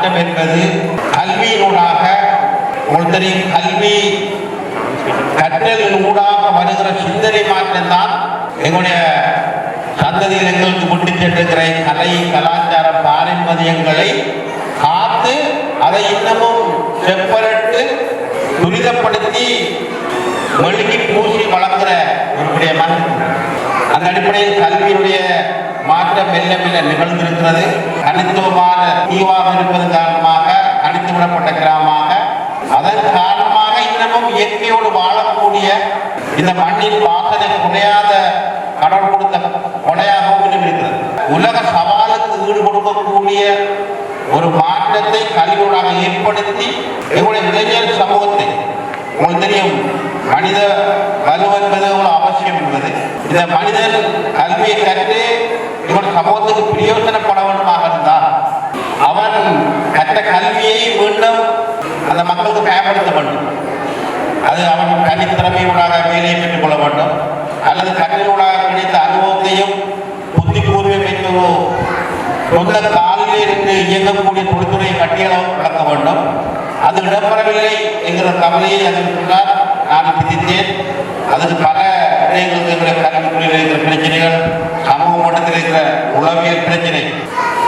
மாற்றம் என்பது கல்வியினூடாக உங்களுக்கு தெரியும், கல்வி கற்றலின் ஊடாக வருகிற சிந்தனை மாற்றம் தான் எங்களுடைய சந்ததியில் எங்களுக்கு முட்டி சென்றிருக்கிற கலை கலாச்சார பாரம்பரியங்களை காத்து அதை இன்னமும் செப்பரட்டு துரிதப்படுத்தி மெழுகி பூசி வளர்க்கிற ஒரு விடயமாக அந்த அடிப்படையில் கல்வியினுடைய மாற்றம் மெல்ல மெல்ல நிகழ்ந்திருக்கிறது. தனித்துவமான தீவாக இருப்பது காரணமாக தனித்து விடப்பட்ட கிராமமாக, அதன் காரணமாக இன்னமும் இயற்கையோடு வாழக்கூடிய இந்த மண்ணின் வாசனை குறையாத கடவுள் கொடுத்த கொடையாகவும் இருக்கிறது. உலக சவாலுக்கு ஈடு கொடுக்கக்கூடிய ஒரு மாற்றத்தை கல்வியோடாக ஏற்படுத்தி எங்களுடைய இளைஞர் சமூகத்தை, உங்களுக்கு தெரியும் மனித வலு என்பது ஒரு அவசியம் என்பது, இந்த மனிதன் கல்வியை கற்று இவன் சமூகத்துக்கு பிரயோஜனப்பட வேண்டுமாக இருந்தால் அவன் கற்ற கல்வியை மீண்டும் அந்த மக்களுக்கு பயன்படுத்த வேண்டும். அது அவன் தனித்திறமையூடாக வேலையை பெற்றுக் கொள்ள வேண்டும், அல்லது கல்வியூடாக கிடைத்த அனுபவத்தையும் புத்தி பூர்வமைக்கவோ சொந்த காலிலே இருந்து இயங்கக்கூடிய தொழில்துறையை கட்டியளவு வளர்க்க வேண்டும். அது இடம்பெறவில்லை என்கிற கவலையை அதில் சொன்னார். நான் விதித்தேன். அதுக்கு பல எங்களுடைய கல்வித்துறையில் இருக்கிற பிரச்சனைகள், சமூக மட்டத்தில் இருக்கிற உளவியல் பிரச்சனை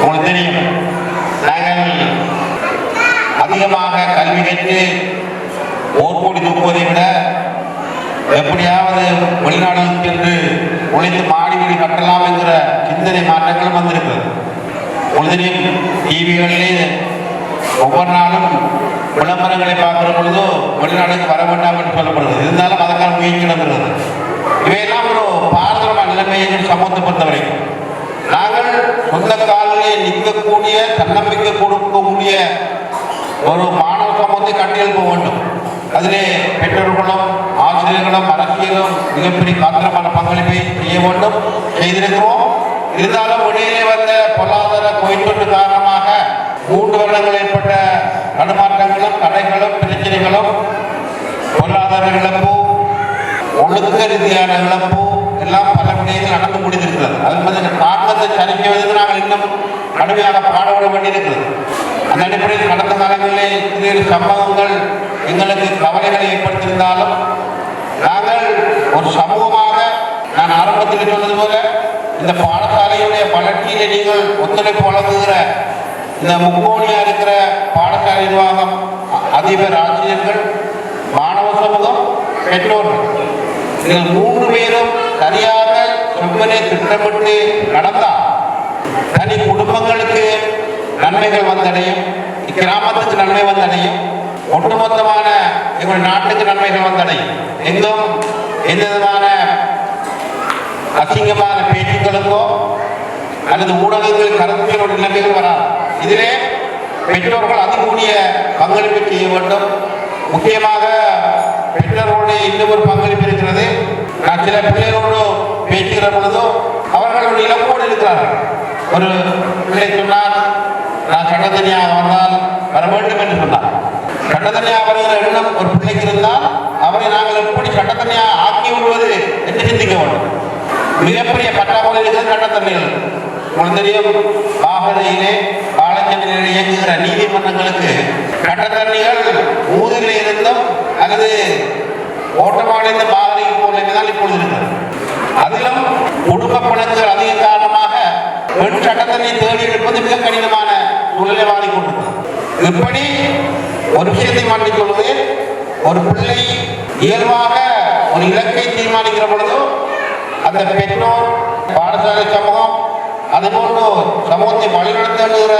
உங்களுக்கு தெரியும். நாங்கள் அதிகமாக கல்வி கற்று ஓர்கோடி தூக்குவதை விட எப்படியாவது வெளிநாடுகளுக்கு சென்று உழைத்து மாடி வீடு கட்டலாம் என்கிற சிந்தனை மாற்றங்களும் வந்திருக்கிறது. உங்களுக்கு தெரியும், டிவிகளிலே ஒவ்வொரு நாளும் விளம்பரங்களை பார்க்கிற பொழுதோ வெளிநாடுக்கு வர வேண்டாம் என்று சொல்லப்படுகிறது. இருந்தாலும் அதற்கான முயற்சி நடக்கிறது. இவையெல்லாம் ஒரு பாரதமான நிலைமையை சமூகத்தை பொறுத்தவரைக்கும் நாங்கள் சொந்த காலிலே நிற்கக்கூடிய தன்னம்பிக்கை கொடுக்கக்கூடிய ஒரு மாணவ சமூகத்தை கட்டியெழுப்ப வேண்டும். அதிலே பெற்றோர்களும் ஆசிரியர்களும் அரசியலும் மிகப்பெரிய காத்திரமான பங்களிப்பை செய்ய வேண்டும், செய்திருக்கிறோம். இருந்தாலும் இடையிலே வந்த பொருளாதார கோய்த்தொற்று காரணமாக 3 வருடங்கள் ஏற்பட்ட தடுமாற்றங்களும் தடைகளும் பிரச்சனைகளும், பொருளாதார இழப்பு, ஒழுக்க ரீதியான இழப்பு எல்லாம் பல விடயங்கள் நடந்து முடிந்திருக்கிறது. அது தாக்கத்தை சரிக்குவதற்கு நாங்கள் இன்னும் கடுமையாக பாடுபட வேண்டியிருக்கிறது. அந்த அடிப்படையில் கடந்த காலங்களிலே சிறு சம்பவங்கள் எங்களுக்கு கவலைகளை ஏற்படுத்தியிருந்தாலும் நாங்கள் ஒரு சமூகமாக, நான் ஆரம்பத்தில் சொன்னது போல, இந்த பாடசாலையுடைய வளர்ச்சியிலே நீங்கள் ஒத்துழைப்பு வழங்குகிற இந்த முக்கோணியா இருக்கிற பாடசாலை நிர்வாகம், அதிபர், ஆசிரியர்கள், மாணவ சமூகம், பெற்றோர்கள், நீங்கள் 3 பேரும் சரியாக செவ்வனே திட்டமிட்டு நடந்தால் தனி குடும்பங்களுக்கு நன்மைகள் வந்தடையும், இக்கிராமத்துக்கு நன்மை வந்தடையும், ஒட்டுமொத்தமான எங்களுடைய நாட்டுக்கு நன்மைகள் வந்தடையும். எங்கும் எந்த விதமான அசிங்கமான பேச்சுக்களுக்கோ அல்லது ஊடகங்கள் கருத்துக்களோட நிலைமைகள் வராது. இதிலே பெற்றோர்கள் அதிகூடிய பங்களிப்பு செய்ய வேண்டும். முக்கியமாக பெற்றோர்களுடைய இன்னும் ஒரு பங்களிப்பு இருக்கிறது. நான் சில பிள்ளைகளோடு பேசுகிற பொழுதோ அவர்கள் ஒரு இலக்கோடு இருக்கிறார்கள். ஒரு பிள்ளை சொன்னார், நான் சட்டத்தனியாக வந்தால் வர வேண்டும் என்று சொன்னார். சட்டத்தனியாக வருகிற எண்ணம் ஒரு பிள்ளைக்கு இருந்தால் அவரை நாங்கள் எப்படி சட்டத்தனியாக ஆக்கி விடுவது என்று சிந்திக்க வேண்டும். மிகப்பெரிய பட்டாமொழி இருக்கிறது சட்டத்தன்மைகள். உங்களுக்கு தெரியும், வாகனையிலே பாலச்சந்திலே இயங்குகிற நீதிமன்றங்களுக்கு சட்டத்தரணிகள் ஊரில் இருந்தும் அல்லது ஓட்டமாடிந்த மாதிரி போல் இப்பொழுது இருக்கிறது. அதிலும் குடும்ப பிணக்குகள் அதிக காரணமாக பெண் சட்டத்தன்மை தேடி எடுப்பது மிக கடினமான சூழ்நிலை மாறிக்கொண்டிருக்கிறது. இப்படி ஒரு விஷயத்தை மாற்றிக் கொள்வது, ஒரு பிள்ளை இயல்பாக ஒரு இலக்கை தீர்மானிக்கிற பொழுதோ அந்த பெற்றோர், பாடசாலை சமூகம், அதுபோன்று சமூகத்தை வழிநடத்துகிற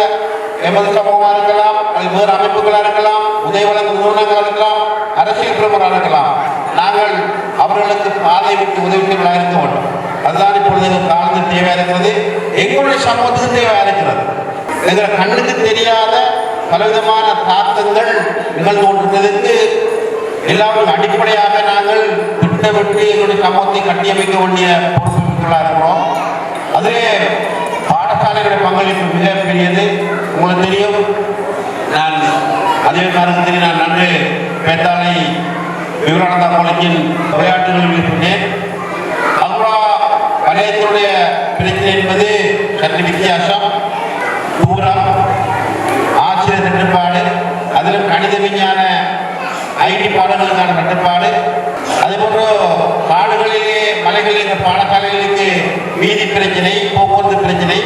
எமது சமூகமாக இருக்கலாம், அது வேறு அமைப்புகளாக இருக்கலாம், உதவிவழங்கு நிறுவனங்களாக இருக்கலாம், அரசியல் பிரமுகராக இருக்கலாம், நாங்கள் அவர்களுக்கு பாதை விட்டு உதவிகளாக இருக்க வேண்டும். அதுதான் இப்பொழுது எங்கள் காலத்தில் தேவையாக இருக்கிறது, எங்களுடைய சமூகத்துக்கு தேவையாக இருக்கிறது. எங்கள் கண்ணுக்கு தெரியாத பலவிதமான தாக்கங்கள் நிகழ்ந்து கொண்டிருந்ததற்கு எல்லாரும் அடிப்படையாக நாங்கள் திட்டமிட்டு எங்களுடைய சமூகத்தை கட்டியமைக்க வேண்டிய பொறுப்புகளாக இருக்கிறோம். அதிலே பாடசாலைகளுடைய பங்களிப்பு மிக பெரியது. உங்களுக்கு தெரியும், நான் அதே காலத்தில் நான் நன்று பேத்தாலை விவேகானந்தா காலேஜின் விளையாட்டுகளில் இருக்கின்றேன். அங்குரா வலயத்தினுடைய பிரச்சனை என்பது சற்று வித்தியாசம். தூரம், ஆசிரியர் ஐடி பாடங்களுக்கான கட்டுப்பாடு, அதேபோன்று காடுகளிலே மலைகளில் பாடசாலைகளுக்கு வீதி பிரச்சனை, போக்குவரத்து பிரச்சனை,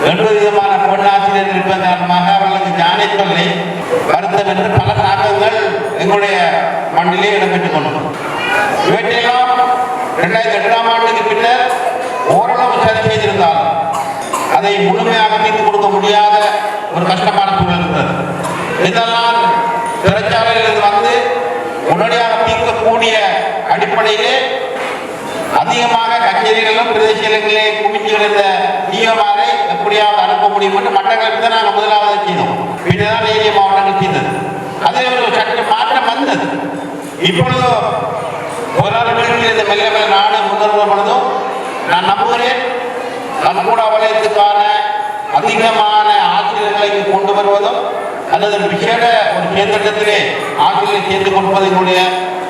2 விதமான பெண்ணாசிரியர் இருப்பதன் காரணமாக அவர்களுக்கு ஞான தொல்லை, வருத்தம் என்று பல தாக்கங்கள் எங்களுடைய மண்ணிலே இடம்பெற்றுக் கொண்டோம். இவற்றையெல்லாம் 2008ஆம் ஆண்டுக்கு பின்னர் ஓரளவு சரி செய்திருந்தாலும் அதை முழுமையாக தீர்த்து கொடுக்க முடியாத ஒரு கஷ்டமான சூழல் இருந்தது. இதெல்லாம் சிறைச்சாலையில் வந்து உடனடியாக தீர்க்கக்கூடிய அடிப்படையிலே அதிகமாக கச்சேரிகளிலும் பிரதேசங்களிலே குவித்து கிடந்த ஜீவமாரை எப்படியாவது அனுப்ப முடியும் என்று மட்டக்களப்பு தான் நாங்கள் முதலாவது செய்தோம். பின்னதான் ஏரிய மாவட்டங்கள் செய்தது. அதில் ஒரு சற்று மாற்றம் வந்தது. இப்பொழுது போராட்டங்களுக்கு இந்த மெல்ல மெல்ல நாடு முன்னேறப்படுவதும் நான் நம்புகிறேன். கண்கூடா வலயத்துக்கான அதிகமான ஆசிரியர்களை கொண்டு வருவதும் அல்லது விசேட ஒரு கேந்திரத்திலே ஆசிரியர்களை சேர்த்து கொடுப்பது என்னுடைய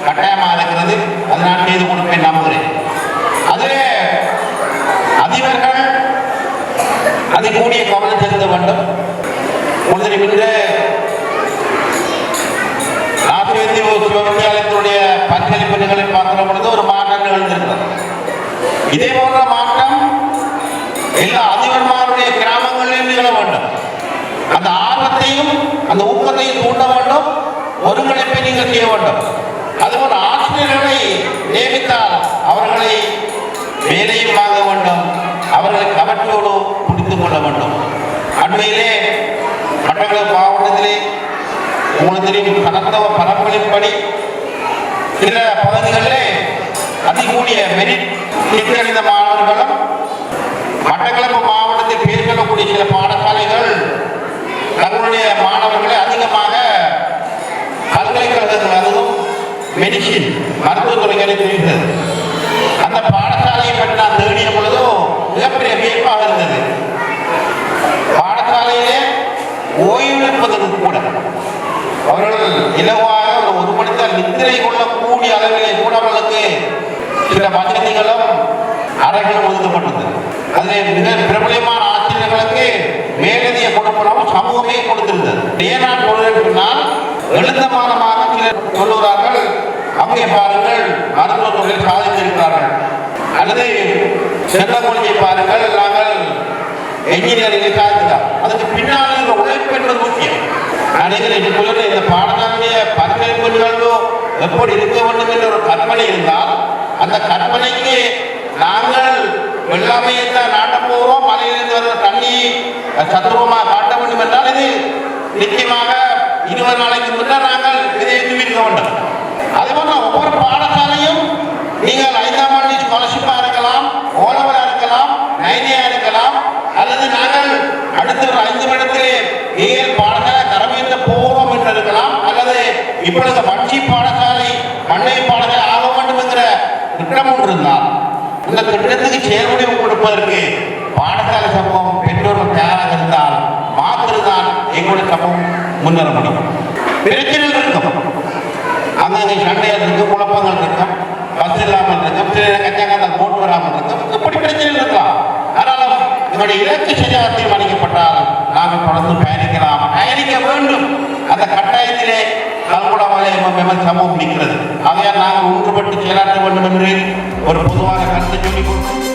கட்டாயமாக இருக்கிறது. அதை நான் செய்து கொடுப்பேன் நம்புகிறேன். அதிலே அதிபர்கள் அதிகூடிய கவனம் செலுத்த வேண்டும். முதலில் சிவவித்யாலயத்தினுடைய பங்களிப்புகளை பார்க்கிற பொழுது ஒரு மாற்றம் நிகழ்ந்திருக்கிறது. இதே போன்ற மாற்றம் எல்லா அதிபர்மாருடைய கிராமங்களிலும் நிகழ வேண்டும். அந்த ஆர்வத்தையும் அந்த ஊக்கத்தையும் தூண்ட வேண்டும். ஒருங்கிணைப்பை நீங்கள் செய்ய வேண்டும். அதுபோல் ஆசிரியர்களை நியமித்தால் அவர்களை வேலையும் வாங்க வேண்டும். அவர்களை கவற்றோடு பிடித்துக் கொள்ள வேண்டும். அண்மையிலே மட்டக்களப்பு மாவட்டத்திலே உங்களுக்கு தெரியும் கனத்தவ பரப்புகளின்படி சில பகுதிகளிலே அதிகூடிய மெரிட் திட்டறிந்த மாணவர்களும் மட்டக்களப்பு மாவட்டத்தில் பேர் சொல்லக்கூடிய சில பாடசாலைகள் தங்களுடைய மாணவர்களை அதிகமாக பல்கலைக்கழகங்கள் அதுவும் மெடிசின் மருத்துவத்துறைகளை தெரிந்தது. அந்த பாடசாலையை பற்றி நான் தேடிய பொழுதும் மிகப்பெரிய வியப்பாக இருந்தது. பாடசாலையிலே ஓய்வெடுப்பதற்கு கூட அவர்கள் இலவாக ஒரு மணித்தால் நித்திரை கொள்ளக்கூடிய அளவிலே கூட அவர்களுக்கு சில வசதிகளும் அறைகள் ஒதுக்கப்பட்டது. அதில் மிக பிரபலமான ஆசிரியர்களுக்கு மேலதிக கொடுப்பனவும் சமூகமே கொடுத்திருந்தது. ஏனால் பொருளால் எழுந்தமானமாக சிலர் சொல்லுகிறார்கள், அங்கே பாருங்கள் மருத்துவத்துறையில் சாதித்திருக்கிறார்கள், அல்லது சென்ற மொழியை பாருங்கள் நாங்கள் என்ஜினியரிங் சாதித்தார். அதுக்கு பின்னால் உழைப்பு என்பது முக்கியம். இந்த பாடசாலைய பல்கலைக்கழகங்களோ எப்படி இருக்க வேண்டும் என்ற ஒரு கற்பனை இருந்தால் அந்த கற்பனைக்கு நாங்கள் வெள்ளாமையைத்தான் நாட்ட போகிறோம், மலையிலிருந்து வர தண்ணி சத்துவமாக காட்ட வேண்டும் என்றால் இது நிச்சயமாக 20 நாளைக்கு முன்னர் நாங்கள் இதை நிறுத்த வேண்டும். அதேபோல ஒவ்வொரு பாடசாலையும் நீங்கள் 5ஆம் ஆண்டு ஸ்காலர்ஷிப்பாக இருக்கலாம், ஓலவராக இருக்கலாம், 9A இருக்கலாம், அல்லது நாங்கள் அடுத்த ஒரு 5 வருடத்திலே ஏஎல் பாடசாலை தரவேற்ற போகிறோம் என்று இருக்கலாம், அல்லது இப்பொழுது வஞ்சி பாடசாலை மண்ணை பாடசாலை ஆக வேண்டும் என்கிற திட்டம் ஒன்று இருந்தால் இந்த திட்டத்துக்கு செயல்முறை கொடுப்பதற்கு பாடசாலை சமூகம் பெற்றோர்கள் தயாராக இருந்தால் மாத்திரம்தான் எங்களுடைய சமூகம் முன்னேற முடியும். பிரச்சனைகள் இருக்கும், அங்கங்கே சண்டைகள் இருக்கும், குழப்பங்கள் இருக்கும், பஸ் இல்லாமல் இருக்கும், கச்சாங்க போட்டு வராமல் இருக்கும், இப்படி பிரச்சனைகள் இருக்கலாம். ஆனாலும் என்னுடைய இலக்கு சரியாக தீர்மானிக்கப்பட்டால் நாங்கள் தொடர்ந்து பயணிக்க வேண்டும். அந்த கட்டாயத்திலே கல்குடமலை சமூகம் நிற்கிறது. ஆகையால் நாங்கள் ஒன்றுபட்டு செயலாற்ற வேண்டும் என்று ஒரு பொதுவான கருத்தை சொல்லிக் கொடுத்து